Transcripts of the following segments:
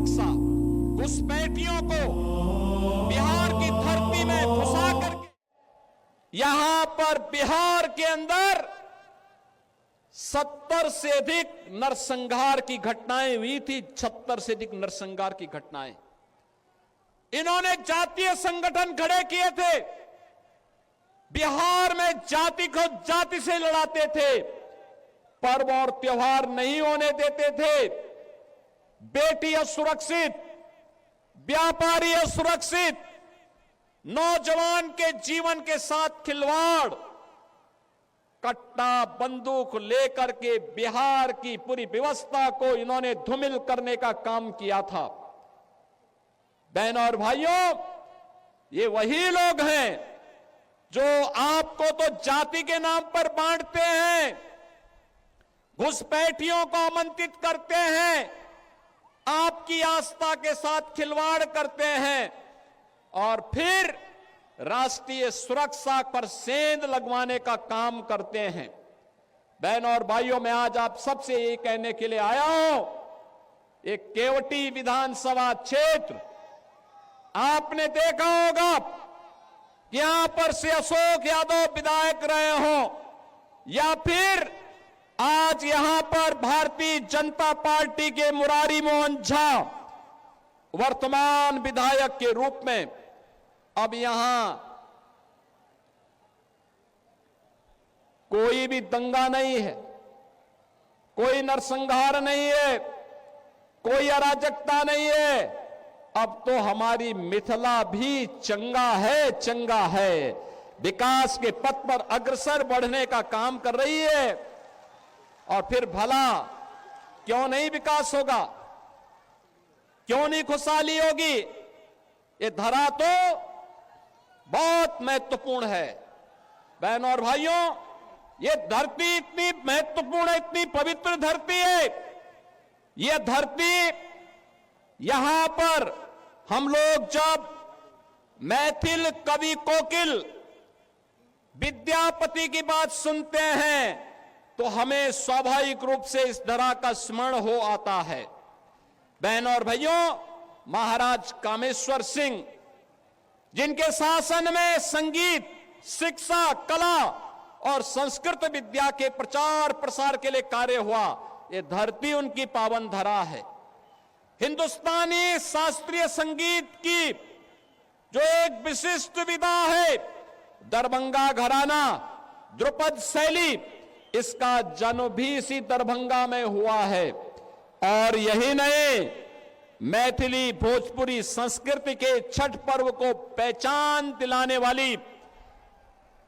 सुरक्षा घुसपैठियों को बिहार की धरती में घुसा करके यहां पर बिहार के अंदर 70 से अधिक नरसंहार की घटनाएं हुई थी। 76 से अधिक नरसंहार की घटनाएं। इन्होंने जातीय संगठन खड़े किए थे। बिहार में जाति को जाति से लड़ाते थे। पर्व और त्योहार नहीं होने देते थे। बेटी असुरक्षित, व्यापारी असुरक्षित, नौजवान के जीवन के साथ खिलवाड़, कट्टा बंदूक लेकर के बिहार की पूरी व्यवस्था को इन्होंने धूमिल करने का काम किया था। बहनों और भाइयों, ये वही लोग हैं जो आपको तो जाति के नाम पर बांटते हैं, घुसपैठियों को आमंत्रित करते हैं, आपकी आस्था के साथ खिलवाड़ करते हैं और फिर राष्ट्रीय सुरक्षा पर सेंध लगवाने का काम करते हैं। बहनों और भाइयों, मैं आज आप सबसे ये कहने के लिए आया हूं, एक केवटी विधानसभा क्षेत्र आपने देखा होगा, यहां पर से अशोक यादव विधायक रहे हो या फिर आज यहां पर भारतीय जनता पार्टी के मुरारी मोहन झा वर्तमान विधायक के रूप में, अब यहां कोई भी दंगा नहीं है, कोई नरसंहार नहीं है, कोई अराजकता नहीं है। अब तो हमारी मिथिला भी चंगा है, विकास के पथ पर अग्रसर बढ़ने का काम कर रही है। और फिर भला क्यों नहीं विकास होगा, क्यों नहीं खुशहाली होगी? ये धरा तो बहुत महत्वपूर्ण है। बहनों और भाइयों, ये धरती इतनी महत्वपूर्ण है, इतनी पवित्र धरती है। ये धरती, यहां पर हम लोग जब मैथिल कवि कोकिल विद्यापति की बात सुनते हैं तो हमें स्वाभाविक रूप से इस धरा का स्मरण हो आता है। बहनों और भाइयों, महाराज कामेश्वर सिंह, जिनके शासन में संगीत, शिक्षा, कला और संस्कृत विद्या के प्रचार प्रसार के लिए कार्य हुआ, ये धरती उनकी पावन धरा है। हिंदुस्तानी शास्त्रीय संगीत की जो एक विशिष्ट विधा है, दरभंगा घराना, ध्रुपद शैली, इसका जन्म भी इसी दरभंगा में हुआ है। और यही नहीं, मैथिली भोजपुरी संस्कृति के छठ पर्व को पहचान दिलाने वाली,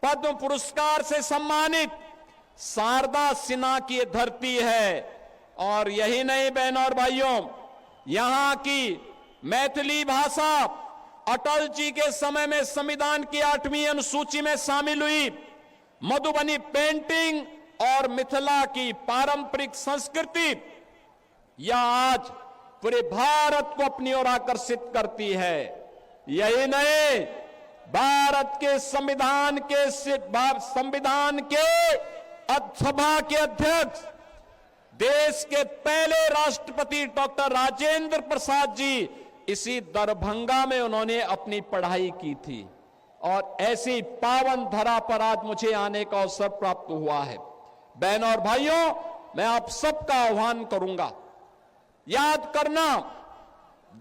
पद्म पुरस्कार से सम्मानित शारदा सिन्हा की धरती है। और यही नहीं बहनों और भाइयों, यहां की मैथिली भाषा अटल जी के समय में संविधान की 8वीं अनुसूची में शामिल हुई। मधुबनी पेंटिंग और मिथिला की पारंपरिक संस्कृति यह आज पूरे भारत को अपनी ओर आकर्षित करती है। यही नहीं, भारत के संविधान के सभा के अध्यक्ष, देश के पहले राष्ट्रपति डॉक्टर राजेंद्र प्रसाद जी इसी दरभंगा में उन्होंने अपनी पढ़ाई की थी। और ऐसी पावन धरा पर आज मुझे आने का अवसर प्राप्त हुआ है। बहनों और भाइयों, मैं आप सबका आह्वान करूंगा, याद करना,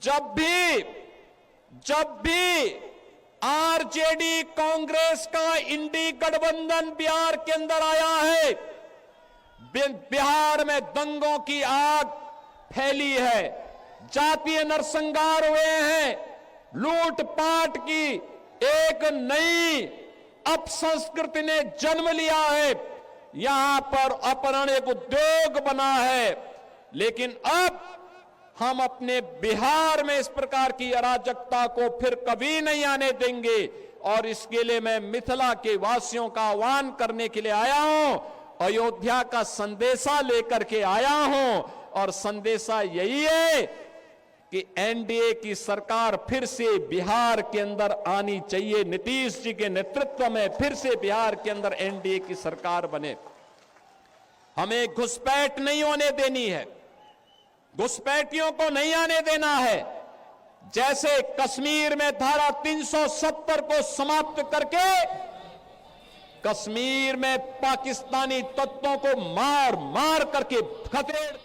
जब भी आरजेडी कांग्रेस का इंडी गठबंधन बिहार के अंदर आया है, बिहार में दंगों की आग फैली है, जातीय नरसंहार हुए हैं, लूटपाट की एक नई अपसंस्कृति ने जन्म लिया है, यहां पर अपहरण एक उद्योग बना है। लेकिन अब हम अपने बिहार में इस प्रकार की अराजकता को फिर कभी नहीं आने देंगे। और इसके लिए मैं मिथिला के वासियों का आह्वान करने के लिए आया हूं, अयोध्या का संदेशा लेकर के आया हूं। और संदेशा यही है कि एनडीए की सरकार फिर से बिहार के अंदर आनी चाहिए। नीतीश जी के नेतृत्व में फिर से बिहार के अंदर एनडीए की सरकार बने। हमें घुसपैठ नहीं होने देनी है। घुसपैठियों को नहीं आने देना है। जैसे कश्मीर में धारा 370 को समाप्त करके कश्मीर में पाकिस्तानी तत्वों को मार मार करके खदेड़